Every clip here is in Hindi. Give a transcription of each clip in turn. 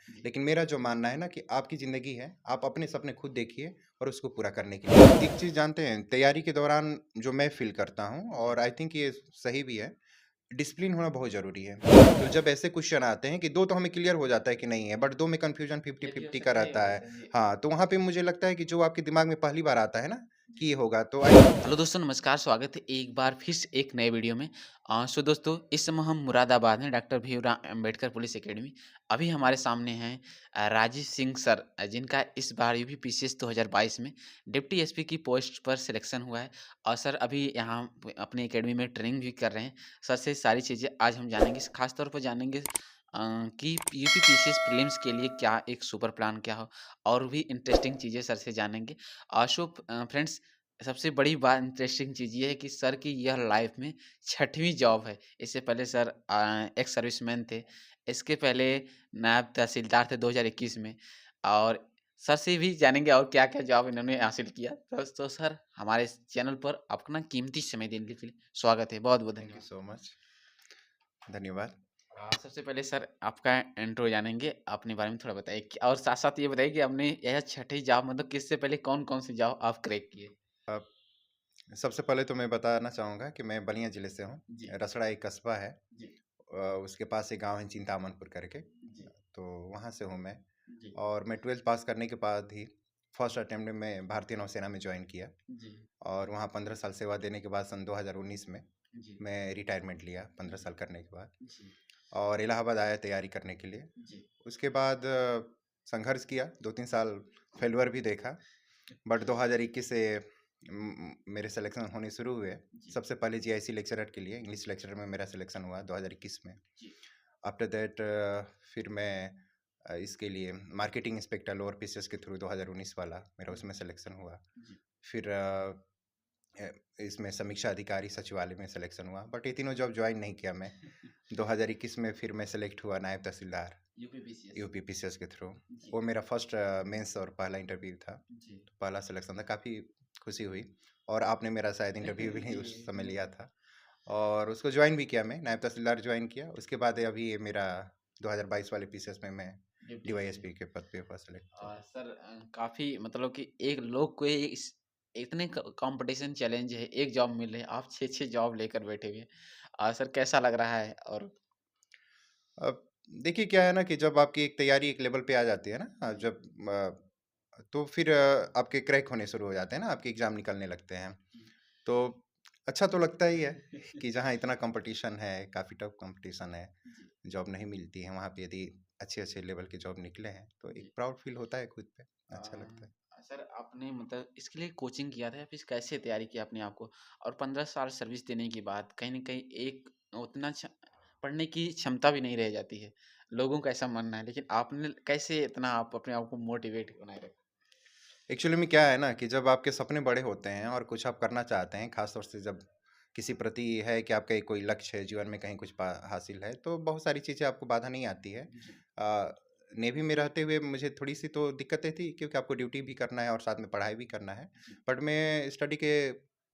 जी, लेकिन मेरा जो मानना है ना कि आपकी ज़िंदगी है, आप अपने सपने खुद देखिए और उसको पूरा करने के लिए एक चीज़ जानते हैं, तैयारी के दौरान जो मैं फ़ील करता हूँ जी, और आई थिंक ये सही भी है, डिसिप्लिन होना बहुत ज़रूरी है। तो जब ऐसे क्वेश्चन आते हैं कि 2 तो हमें क्लियर हो जाता है कि नहीं है, बट 2 में कन्फ्यूज़न ये भी हो 50-50 का सकता है, ये हो रहता है। सकता है। जी। हाँ, तो वहाँ पे मुझे लगता है कि जो आपके दिमाग में पहली बार आता है ना, कि जी। ये होगा तो आई हेलो दोस्तों नमस्कार, स्वागत है एक बार फिर से एक नए वीडियो में। सो दोस्तों इस समय हम मुरादाबाद में doctor Bhimrao Ambedkar police academy. अभी हमारे सामने हैं राजीव सिंह सर, जिनका इस बार यूपीपीसीएस 2022 में डिप्टी एसपी की पोस्ट पर सिलेक्शन हुआ है और सर अभी यहाँ अपनी एकेडमी में ट्रेनिंग भी कर रहे हैं। सर से सारी चीज़ें आज हम जानेंगे, खास तौर पर जानेंगे कि यूपीपीसीएस प्रीलिम्स के लिए क्या एक सुपर प्लान क्या हो और भी इंटरेस्टिंग चीज़ें सर से जानेंगे। सो फ्रेंड्स, सबसे बड़ी बात इंटरेस्टिंग चीज़ ये है कि सर की यह लाइफ में छठवीं जॉब है। इससे पहले सर एक्स सर्विसमैन थे। इसके पहले नायब तहसीलदार थे 2021 में और सर से भी जानेंगे और क्या-क्या जॉब इन्होंने हासिल किया। तो सर हमारे इस चैनल पर अपना कीमती समय देने के लिए स्वागत है। बहुत-बहुत थैंक यू धन्यवाद। So much. धन्यवाद। सबसे पहले सर आपका इंट्रो जानेंगे, अपने बारे में थोड़ा बताइए कि और साथ-साथ ये बताइए कि आपने यह छठी जॉब मतलब कि इससे पहले कौन-कौन सी जॉब आप क्रैक किए? अ, सबसे पहले तो मैं बताना चाहूँगा कि मैं बलिया ज़िले से हूँ। जी, रसड़ा एक कस्बा है। जी, उसके पास एक गाँव है चिंतामनपुर करके, जी, तो वहाँ से हूँ मैं। जी। और मैं 12th पास करने के बाद ही फर्स्ट अटेम्प्ट में मैं भारतीय नौसेना में जॉइन किया जी, और वहाँ 15 साल सेवा देने के बाद सन 2019 में जी, मैं रिटायरमेंट लिया 15 जी, साल करने के बाद जी, और इलाहाबाद आया तैयारी करने के लिए। जी, उसके बाद संघर्ष किया, 2-3 साल फेल्योर भी देखा, बट 2021 से मेरे सिलेक्शन होने शुरू हुए। जी, सबसे पहले जीआईसी लेक्चरर के लिए इंग्लिश लेक्चरर में मेरा सिलेक्शन हुआ 2021 में। जी, आफ्टर दैट फिर मैं इसके लिए मार्केटिंग इंस्पेक्टर लोअर पीसीएस के थ्रू 2019 वाला मेरा उसमें सिलेक्शन हुआ। जी, फिर इसमें समीक्षा अधिकारी सचिवालय में सिलेक्शन हुआ, बट ये तीनों जॉब ज्वाइन नहीं किया मैं। 2021 में फिर मैं सेलेक्ट हुआ नायब तहसीलदार यूपीपीसीएस। यूपी पीसीएस के थ्रू। जी, वो मेरा फर्स्ट मेंस और पहला इंटरव्यू था। जी, तो पहला सिलेक्शन था, काफ़ी खुशी हुई और आपने मेरा शायद इंटरव्यू भी जी, उस समय लिया धन्यवाद। था और उसको ज्वाइन भी किया मैं, नायब तहसीलदार ज्वाइन किया। उसके बाद अभी ये मेरा 2022 वाले पीसीएस में मैं ड्यूटी एसपी। डीवाईएसपी के पद पे हुआ सेलेक्ट। सर काफ़ी मतलब कि एक लोग को इस इतने कंपटीशन चैलेंज है, एक जॉब मिल रही है, आप 6-6 जॉब लेकर बैठे हुए हैं। सर कैसा लग रहा है? और अब देखिए क्या है ना कि जब आपकी एक तैयारी एक लेवल पे आ जाती है ना, जी, जब तो फिर आपके क्रैक होने शुरू हो जाते हैं ना, आपके एग्ज़ाम निकलने लगते हैं। जी। तो अच्छा तो लगता ही है कि जहाँ इतना कंपटीशन है, काफ़ी टफ कंपटीशन है, जी, जॉब नहीं मिलती है, वहाँ पे यदि अच्छे-अच्छे लेवल के जॉब निकले हैं, तो एक जी। प्राउड फील होता है खुद पे, अच्छा लगता है। सर आपने मतलब इसके लिए कोचिंग किया था या फिर कैसे तैयारी की अपने आप को? और 15 साल सर्विस देने के बाद कहीं न कहीं एक उतना पढ़ने की क्षमता भी नहीं रह जाती है। लोगों का ऐसा मानना है, लेकिन आपने कैसे इतना आप अपने आप को मोटिवेट बनाए रखा? एक्चुअली में क्या है ना कि जब आपके सपने बड़े होते हैं और कुछ आप करना चाहते हैं, खास तौर से जब किसी प्रति है कि आपका एक कोई लक्ष्य है, जीवन में कहीं कुछ हासिल है, तो बहुत सारी चीज़ें आपको बाधा नहीं आती है। जी, नेवी में रहते हुए मुझे थोड़ी सी तो दिक्कतें थी क्योंकि आपको ड्यूटी भी करना है और साथ में पढ़ाई भी करना है। जी, बट मैं स्टडी के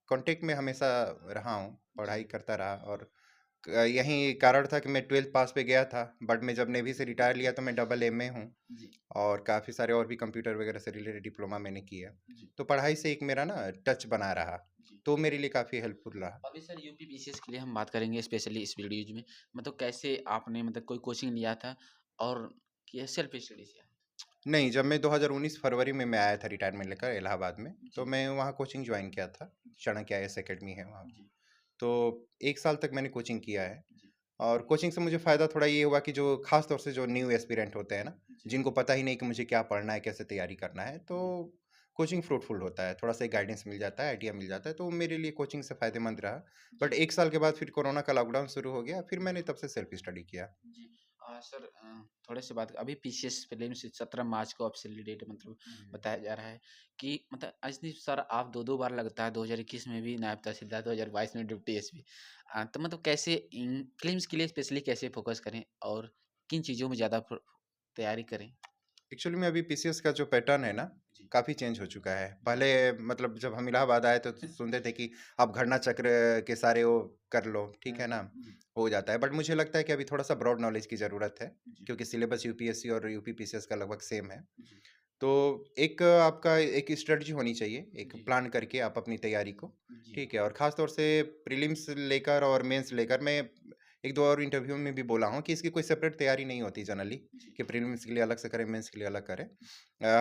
कांटेक्ट में हमेशा रहा हूँ, जी, पढ़ाई करता रहा और यही कारण था कि मैं 12th पास पे गया था, बट मैं जब नेवी से रिटायर लिया तो मैं डबल एमए हूँ जी, और काफ़ी सारे और भी कंप्यूटर वगैरह से रिलेटेड डिप्लोमा मैंने किया। जी, तो पढ़ाई से एक मेरा ना टच बना रहा, जी। तो मेरे लिए काफ़ी हेल्पफुल रहा। अभी सर यूपीपीसीएस के लिए हम बात करेंगे स्पेशली इस वीडियोज़ में। मतलब कैसे आपने मतलब कोई कोचिंग लिया था और कि सेल्फ स्टडी से आया? नहीं, जब मैं 2019 फरवरी में मैं आया था रिटायरमेंट लेकर इलाहाबाद में, तो जी, मैं वहाँ कोचिंग जॉइन किया था, जी, चाणक्य आईएएस अकेडमी है वहाँ। जी, तो 1 साल तक मैंने कोचिंग किया है जी, और कोचिंग से मुझे फ़ायदा थोड़ा ये हुआ कि जो ख़ास तौर से जो न्यू एस्पिरेंट होते हैं ना, जी, जिनको पता ही नहीं कि मुझे क्या पढ़ना है, कैसे तैयारी करना है, जी, तो कोचिंग फ्रूटफुल होता है, थोड़ा-सा एक गाइडेंस मिल जाता है, आइडिया मिल जाता है, तो मेरे लिए कोचिंग से फ़ायदेमंद रहा। बट जी। 1 साल के बाद फिर कोरोना का लॉकडाउन शुरू हो गया, फिर मैंने तब से सेल्फ स्टडी किया। जी। सर थोड़े से बात अभी पीसीएस प्रीलिम्स 17 मार्च को ऑफिशियली डेट मतलब बताया जा रहा है कि मतलब ऐसे सर आप 2-2 बार लगता है 2021 में भी नायब तहसीलदार 2022 में डिप्टी एसपी। तो मतलब कैसे इन प्रीलिम्स के लिए स्पेशली कैसे फोकस करें और किन चीज़ों में ज़्यादा तैयारी करें? एक्चुअली में अभी पीसीएस का जो पैटर्न है ना, जी, काफ़ी चेंज हो चुका है। पहले मतलब जब हम इलाहाबाद आए तो सुनते थे कि आप घटना चक्र के सारे वो कर लो, ठीक है ना? जी, हो जाता है। बट मुझे लगता है कि अभी थोड़ा-सा ब्रॉड नॉलेज की ज़रूरत है, जी, क्योंकि सिलेबस यूपीएससी और यूपीपीसीएस का लगभग सेम है। जी, तो एक आपका एक स्ट्रेटजी होनी चाहिए, एक जी, प्लान करके आप अपनी तैयारी को, जी, ठीक है? और ख़ास तौर से प्रीलिम्स लेकर और मेंस लेकर मैं 1-2 और इंटरव्यू में भी बोला हूँ कि इसकी कोई सेपरेट तैयारी नहीं होती जनरली, जी, कि प्रीलिम्स के लिए अलग से करें, मेंस के लिए अलग करें।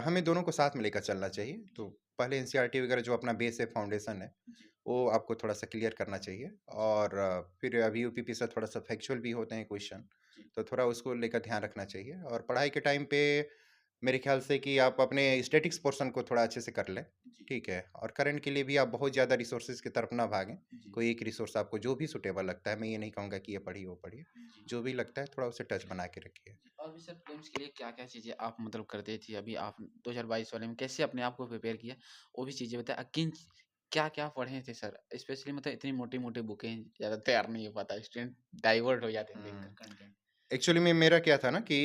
हमें दोनों को साथ में लेकर चलना चाहिए। तो जी, पहले एनसीईआरटी वगैरह जो अपना बेस है, फाउंडेशन है, जी, वो आपको थोड़ा-सा क्लियर करना चाहिए। जी, और फिर अभी यूपीपी से थोड़ा-सा फैक्चुअल भी होते हैं क्वेश्चन, जी, तो थोड़ा उसको लेकर ध्यान रखना चाहिए। और पढ़ाई के टाइम पे मेरे ख्याल से कि आप अपने स्टैटिक्स पोर्शन को थोड़ा अच्छे से कर लें, जी, ठीक है? और करंट के लिए भी आप बहुत ज़्यादा रिसोर्सेज़ की तरफ ना भागें। जी, कोई एक रिसोर्स आपको जो भी सूटेबल लगता है, मैं ये नहीं कहूँगा कि ये पढ़िए, वो पढ़िए। जी। जो भी लगता है थोड़ा उसे टच बना के रखिए। जी, और भी सर प्रीलिम्स के लिए क्या-क्या चीज़ें आप मतलब करते थे? अभी आप 2022 वाले में कैसे अपने आप को प्रिपेयर किया? वो भी चीज़ें बताएँ। क्या-क्या पढ़े थे सर? स्पेशली मतलब इतनी मोटी-मोटी बुकें ज़्यादा तैयार नहीं हो पाता, स्टूडेंट डाइवर्ट हो जाते हैं देखकर हुँ। कंटेंट। एक्चुअली में मेरा क्या था ना कि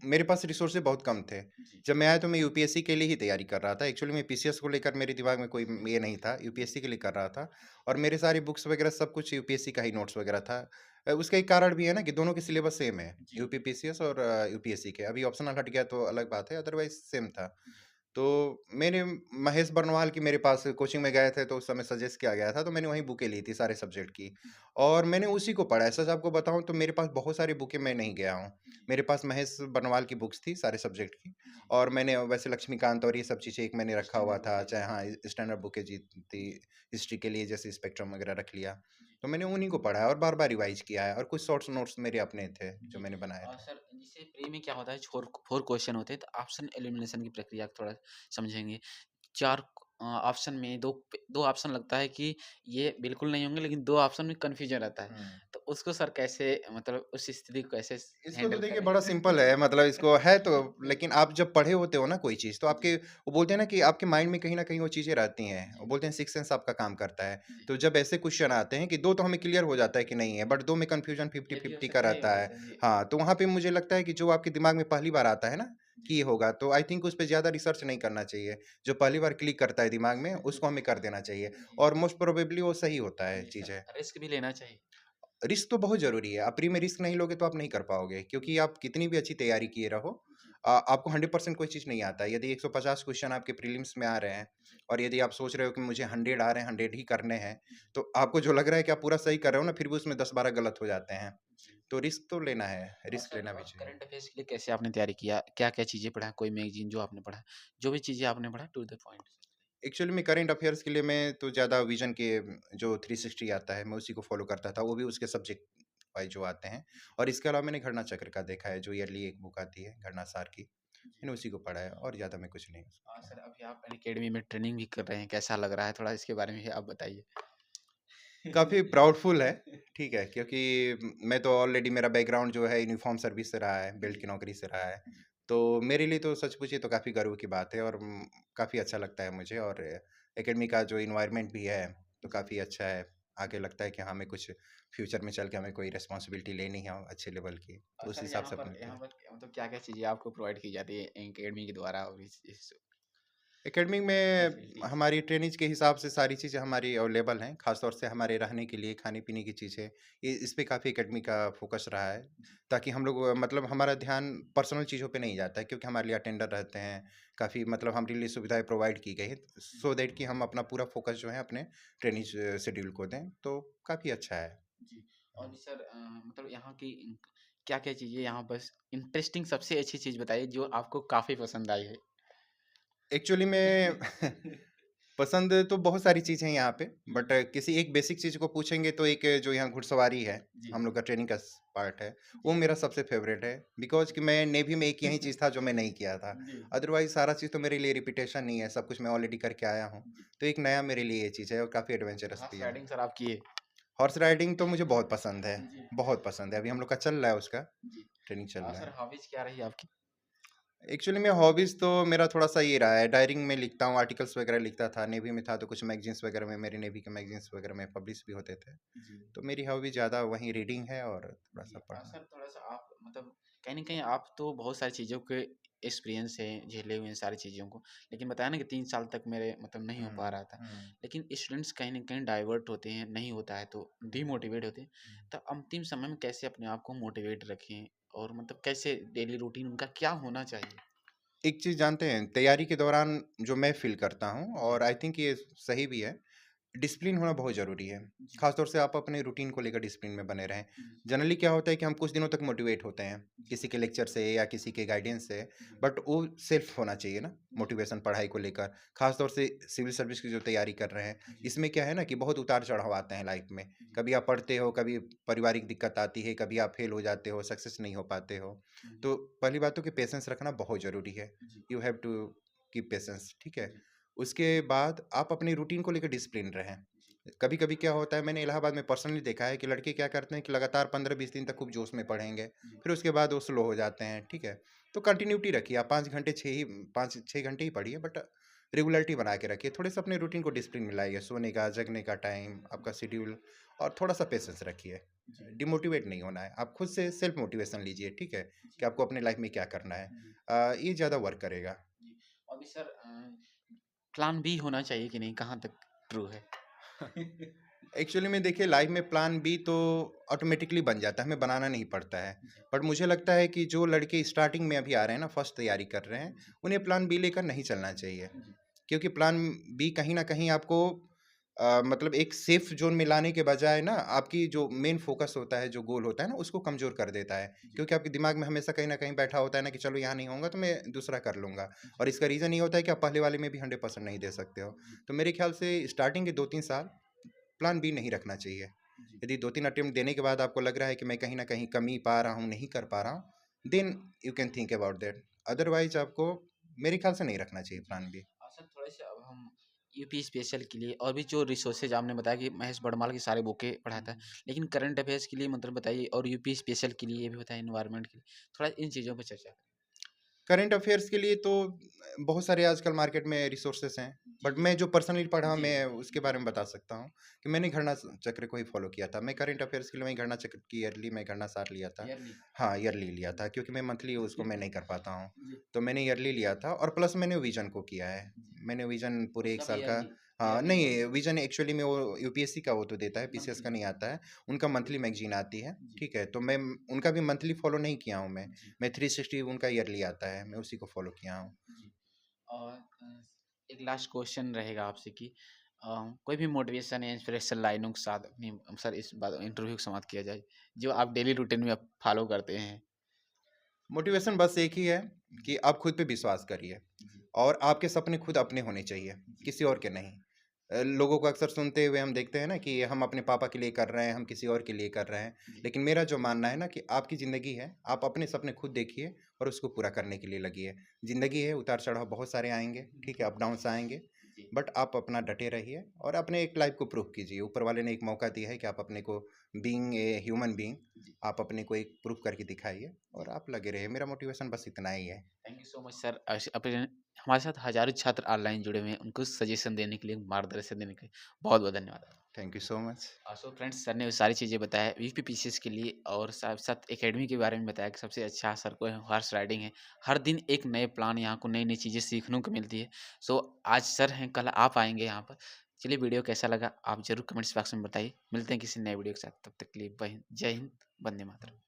मेरे पास रिसोर्सेज बहुत कम थे। जी, जब मैं आया तो मैं यूपीएससी के लिए ही तैयारी कर रहा था। एक्चुअली में पीसीएस को लेकर मेरे दिमाग में कोई ये नहीं था, यूपीएससी के लिए कर रहा था। और मेरे सारी बुक्स वगैरह सब कुछ यूपीएससी का ही नोट्स वगैरह था। उसका एक कारण भी है ना कि दोनों के सिलेबस सेम है, जी, यूपी पीसीएस और यूपीएससी के। अभी ऑप्शनल हट गया तो अलग बात है, अदरवाइज़ सेम था। जी, तो मैंने महेश बर्नवाल की मेरे पास कोचिंग में गए थे तो उस समय सजेस्ट किया गया था, तो मैंने वहीं बुकें ली थी सारे सब्जेक्ट की। जी, और मैंने उसी को पढ़ा है। सच आपको बताऊँ तो मेरे पास बहुत सारी बुकें मैं नहीं गया हूँ। जी, मेरे पास महेश बर्नवाल की बुक्स थी सारे सब्जेक्ट की। जी। और मैंने वैसे लक्ष्मीकांत और ये सब चीज़ें एक मैंने रखा हुआ स्टैंडर्ड था, बुकें चाहे जी, हाँ, स्टैंडर्ड बुकें जी थी, जी, हिस्ट्री के लिए जैसे स्पेक्ट्रम वगैरह रख लिया। जी, तो मैंने उन्हीं को पढ़ा है और बार-बार रिवाइज़ किया है और कुछ शॉर्ट्स नोट्स मेरे अपने थे, जो जी। मैंने बनाए और थे। सर जैसे प्री में क्या होता है 4 क्वेश्चन होते हैं तो ऑप्शन एलिमिनेशन की प्रक्रिया को थोड़ा समझेंगे। 4 ऑप्शन में 2 ऑप्शन लगता है कि ये बिल्कुल नहीं होंगे, लेकिन 2 ऑप्शन में कन्फ्यूजन रहता है। हुँ। तो उसको सर कैसे मतलब उस स्थिति को कैसे इसको तो हैंडल देखिए करें? बड़ा सिंपल है, मतलब इसको है तो, लेकिन आप जब पढ़े होते हो ना कोई चीज़ तो जी, आपके वो बोलते हैं ना कि आपके माइंड में कहीं न कहीं वो चीज़ें रहती हैं। वो जी, बोलते हैं सिक्स्थ सेंस आपका काम करता है। जी। तो जब ऐसे क्वेश्चन आते हैं कि 2 तो हमें क्लियर हो जाता है कि नहीं है, बट 2 में कन्फ्यूजन ये भी हो 50-50 का सकता है, ये रहता भी हो है। सकता है। जी, हाँ, तो वहाँ पे मुझे लगता है कि जो आपके दिमाग में पहली बार आता है ना कि जी। ये होगा, तो आई थिंक उस पे ज़्यादा रिसर्च नहीं करना चाहिए। जो पहली बार क्लिक करता है दिमाग में उसको हमें कर देना चाहिए जी, और मोस्ट प्रोबेबली वो सही होता है जी सर, चीज़ें। रिस्क भी लेना चाहिए। रिस्क तो बहुत ज़रूरी है। आप प्री में रिस्क नहीं लोगे तो आप नहीं कर पाओगे, क्योंकि आप कितनी भी अच्छी तैयारी किए रहो, जी, आपको 100% कोई चीज़ नहीं आता है। यदि 150 क्वेश्चन आपके प्रीलिम्स में आ रहे हैं जी, और यदि आप सोच रहे हो कि मुझे 100 आ रहे हैं, 100 ही करने हैं, जी, तो आपको जो लग रहा है कि आप पूरा सही कर रहे हो ना, फिर भी उसमें 10-12 गलत हो जाते हैं। जी। तो रिस्क तो लेना है, और रिस्क सर लेना भी चाहिए। करंट अफेयर्स के लिए कैसे आपने तैयारी किया? क्या-क्या चीज़ें पढ़ा? कोई मैगज़ीन जो आपने पढ़ा? जो भी चीज़ें आपने पढ़ा to the point sir. Actually में करंट अफेयर्स के लिए मैं तो ज़्यादा विज़न के जो 360 आता है, मैं उसी को फ़ॉलो करता था। वो भी उसके सब्जेक्ट वाइज़ जो आते हैं। जी, और इसके अलावा मैंने घटना चक्र का देखा है, जो ईयरली एक बुक आती है, घटना सार की। जी। मैंने उसी को पढ़ा है और ज़्यादा मैं कुछ नहीं उसमें किया सर है। अभी आप अकेडमी में ट्रेनिंग भी कर रहे हैं, कैसा लग रहा है? थोड़ा इसके बारे में भी आप बताइए। काफ़ी प्राउडफुल है, ठीक है? क्योंकि मैं तो ऑलरेडी, मेरा बैकग्राउंड जो है यूनिफ़ॉर्म सर्विस से रहा है, बेल्ट जी, की नौकरी से रहा है। जी, तो मेरे लिए तो सच पूछिए तो काफ़ी गर्व की बात है और काफ़ी अच्छा लगता है मुझे। और एकेडमी का जो एनवायरनमेंट भी है, तो जी। काफ़ी अच्छा है। आगे लगता है कि हाँ, हमें कुछ फ्यूचर में चल के हमें कोई रिस्पॉन्सिबिलिटी लेनी है अच्छे लेवल की, और तो उस सर हिसाब से अपनी तैयारी। यहाँ पर मतलब क्या-क्या चीज़ें आपको प्रोवाइड की जाती है एकेडमी के द्वारा और इस एकेडमी में फैसिलिटीज़? हमारी ट्रेनिज के हिसाब से सारी चीज़ें हमारी अवेलेबल हैं, ख़ास तौर से हमारे रहने के लिए, खाने-पीने की चीज़ें, ये इस पे काफ़ी एकेडमी का फ़ोकस रहा है, जी, ताकि हम लोग मतलब हमारा ध्यान पर्सनल चीज़ों पे नहीं जाता है, क्योंकि हमारे लिए अटेंडर रहते हैं, काफ़ी मतलब हमारे लिए सुविधाएँ प्रोवाइड की गई हैं, जी, सो दैट कि हम अपना पूरा फ़ोकस जो है अपने ट्रेनिज शेड्यूल को दें, तो काफ़ी अच्छा है। जी। और सर मतलब यहाँ की क्या-क्या चीज़ें यहाँ बस इंटरेस्टिंग सबसे अच्छी चीज़ बताइए जो आपको काफ़ी पसंद आई है? एक्चुअली में पसंद तो बहुत सारी चीज़ें हैं यहाँ पे, बट जी, किसी एक बेसिक चीज़ को पूछेंगे तो एक जो यहाँ घुड़सवारी है, जी, हम लोग का ट्रेनिंग का पार्ट है, वो जी। मेरा सबसे फेवरेट है। बिकॉज़ कि मैं नेवी में एक यही चीज़ था जो मैं नहीं किया था। जी, अदरवाइज़ सारा चीज़ तो मेरे लिए रिपिटेशन ही है, सब कुछ मैं ऑलरेडी करके आया हूँ। जी। तो एक नया मेरे लिए ये चीज़ है और काफ़ी एडवेंचरस भी हॉर्स है। राइडिंग सर आप किए? हॉर्स राइडिंग तो मुझे बहुत पसंद है, जी, बहुत पसंद है। अभी हम लोग का चल रहा है उसका, जी। ट्रेनिंग चल और रहा सर है। हॉबीज़ क्या रही आपकी? एक्चुअली में हॉबीज़ तो मेरा थोड़ा-सा ये रहा है, डायरिंग में लिखता हूँ, आर्टिकल्स वगैरह लिखता था, नेवी में था तो कुछ मैगज़ीन्स वगैरह में, मेरे नेवी के मैगज़ीन्स वगैरह में पब्लिश भी होते थे। जी। तो मेरी हॉबी ज़्यादा वहीं रीडिंग है और थोड़ा-सा जी, पढ़ना। सर थोड़ा-सा आप मतलब कहीं न कहीं आप तो बहुत सारी चीज़ों के एक्सपीरियंस है, झेले हुए हैं सारी चीज़ों को। लेकिन बताया ना कि 3 साल तक मेरे मतलब नहीं हो पा हुँ, रहा था। हुँ, लेकिन स्टूडेंट्स कहीं न कहीं डाइवर्ट होते हैं, नहीं होता है तो डीमोटिवेट होते हैं। हुँ। तो अंतिम समय में कैसे अपने आप को मोटिवेट रखें और मतलब कैसे डेली रूटीन उनका क्या होना चाहिए? एक चीज़ जानते हैं, तैयारी के दौरान जो मैं फ़ील करता हूँ जी, और आई थिंक ये सही भी है, डिसिप्लिन होना बहुत ज़रूरी है। जी, ख़ास तौर से आप अपने रूटीन को लेकर डिसिप्लिन में बने रहें। जी, जनरली क्या होता है कि हम कुछ दिनों तक मोटिवेट होते हैं, जी, किसी के लेक्चर से या किसी के गाइडेंस से, जी, बट वो सेल्फ होना चाहिए ना, जी, मोटिवेशन पढ़ाई को लेकर। ख़ास तौर से सिविल सर्विस की जो तैयारी कर रहे हैं, जी, इसमें क्या है ना कि बहुत उतार-चढ़ाव आते हैं लाइफ़ में। जी, कभी आप पढ़ते हो, कभी पारिवारिक दिक्कत आती है, कभी आप फेल हो जाते हो, सक्सेस नहीं हो पाते हो। जी, तो पहली बात तो कि पेशेंस रखना बहुत ज़रूरी है। जी, you have to keep patience, ठीक है? जी, उसके बाद आप अपनी रूटीन को लेकर डिसिप्लिन रहें। जी, कभी-कभी क्या होता है, मैंने इलाहाबाद में पर्सनली देखा है कि लड़के क्या करते हैं कि लगातार 15-20 दिन तक खूब जोश में पढ़ेंगे, जी, फिर उसके बाद वो स्लो हो जाते हैं, ठीक है? तो कंटिन्यूटी रखिए, आप 5 घंटे 6 घंटे ही पढ़िए, बट रेगुलरिटी बना के रखिए। थोड़े-से अपने रूटीन को डिसिप्लिन में लाइए, सोने का, जगने का टाइम, आपका शेड्यूल, और थोड़ा-सा पेशेंस रखिए। जी, डिमोटिवेट नहीं होना है, आप खुद से सेल्फ मोटिवेशन लीजिए, ठीक है? कि जी, आपको अपनी लाइफ में क्या करना है। जी, ये ज़्यादा वर्क करेगा। जी। और भी सर प्लान बी होना चाहिए कि नहीं, कहाँ तक ट्रू है? एक्चुअली में देखिए, लाइफ में प्लान बी तो ऑटोमेटिकली बन जाता है, हमें बनाना नहीं पड़ता है। जी, बट मुझे लगता है कि जो लड़के स्टार्टिंग में अभी आ रहे हैं ना, फर्स्ट तैयारी कर रहे हैं, जी, उन्हें प्लान बी लेकर नहीं चलना चाहिए। जी, क्योंकि प्लान बी कहीं न कहीं आपको मतलब एक सेफ ज़ोन में लाने के बजाय ना, आपकी जो मेन फ़ोकस होता है, जो गोल होता है ना, उसको कमज़ोर कर देता है। जी, क्योंकि आपके दिमाग में हमेशा कहीं न कहीं बैठा होता है ना कि चलो यहाँ नहीं होगा तो मैं दूसरा कर लूँगा। जी, और इसका रीज़न ये होता है कि आप पहले वाले में भी 100% नहीं दे सकते हो। जी, तो मेरे ख़्याल से स्टार्टिंग के 2-3 साल प्लान बी नहीं रखना चाहिए। जी, यदि 2-3 अटेम्प्ट देने के बाद आपको लग रहा है कि मैं कहीं न कहीं कमी पा रहा हूँ, नहीं कर पा रहा हूँ, then you can think about that. Otherwise आपको मेरे ख़्याल से नहीं रखना चाहिए जी। Plan B. सर थोड़े-से अब हम यूपी स्पेशल के लिए और भी जो रिसोर्सेज़ आपने बताया कि महेश बड़माल की सारे बुकें पढ़ाता है। लेकिन करंट अफेयर्स के लिए मतलब बताइए और यूपी स्पेशल के लिए ये भी बताइए एनवायरनमेंट के लिए। थोड़ा इन चीज़ों पे चर्चा करें। करंट अफ़ेयर्स के लिए तो बहुत सारे आजकल मार्केट में रिसोर्सेज़ हैं, जी, बट जी। मैं जो पर्सनली पढ़ा, जी, मैं जी, उसके जी, बारे में बता सकता हूँ कि मैंने घटना चक्र को ही फ़ॉलो किया था। मैं करंट अफ़ेयर्स के लिए वही घटना चक्र की ईयरली मैं घटना सार लिया था। ईयरली। हाँ, ईयरली लिया था क्योंकि मैं मंथली उसको मैं नहीं कर पाता हूँ। जी, तो मैंने ईयरली लिया था और प्लस मैंने विज़न को किया है। जी। मैंने विज़न पूरे 1 उसका भी साल का। ईयरली हाँ, ईयरली हुआ। नहीं, विज़न एक्चुअली में वो यूपीएससी का वो तो देता है, पीसीएस मंथली। का नहीं आता है। उनका मंथली मैगज़ीन आती है, जी, ठीक है? तो मैं उनका भी मंथली फ़ॉलो नहीं किया हूँ मैं। जी, मैं 360 उनका ईयरली आता है, मैं उसी को फ़ॉलो किया हूँ। जी। और एक लास्ट क्वेश्चन रहेगा आपसे कि कोई भी मोटिवेशन या इंस्पिरेशनल लाइनों के साथ अपनी सर इस बात इंटरव्यू को समाप्त किया जाए, जो आप डेली रूटीन में आप फॉलो करते हैं? मोटिवेशन बस एक ही है कि आप खुद पे विश्वास करिए जी, और आपके सपने खुद अपने होने चाहिए, जी, किसी और के नहीं। लोगों को अक्सर सुनते हुए हम देखते हैं ना कि हम अपने पापा के लिए कर रहे हैं, हम किसी और के लिए कर रहे हैं। जी, लेकिन मेरा जो मानना है ना कि आपकी ज़िंदगी है, आप अपने सपने खुद देखिए और उसको पूरा करने के लिए लगिए। ज़िंदगी है, उतार-चढ़ाव बहुत सारे आएँगे, ठीक है? जी, अप डाउन्स आएँगे, जी, बट आप अपना डटे रहिए और अपने एक लाइफ़ को प्रूव कीजिए। ऊपर वाले ने एक मौका दिया है कि आप अपने को बीइंग ए ह्यूमन बीइंग, जी, आप अपने को एक प्रूव करके दिखाइए और जी। आप लगे रहिए। मेरा मोटिवेशन बस इतना ही है। Thank you so much sir. अपने हमारे साथ हज़ारों छात्र ऑनलाइन जुड़े हुए हैं, उनको सजेशन देने के लिए, मार्गदर्शन देने के लिए बहुत-बहुत धन्यवाद। Thank you so much. So friends sir ने वो सारी चीज़ें बताया यूपीपीसीएस के लिए और साथ-साथ एकेडमी के बारे में बताया कि सबसे अच्छा सर को हॉर्स राइडिंग है। हर दिन एक नए प्लान यहाँ को नई-नई चीज़ें सीखने को मिलती है। सो आज सर हैं, कल आप आएँगे यहाँ पर। चलिए वीडियो कैसा लगा आप ज़रूर कमेंट्स बॉक्स में बताइए। मिलते हैं किसी नए वीडियो के साथ, तब तक के लिए जय हिंद, वंदे मातरम।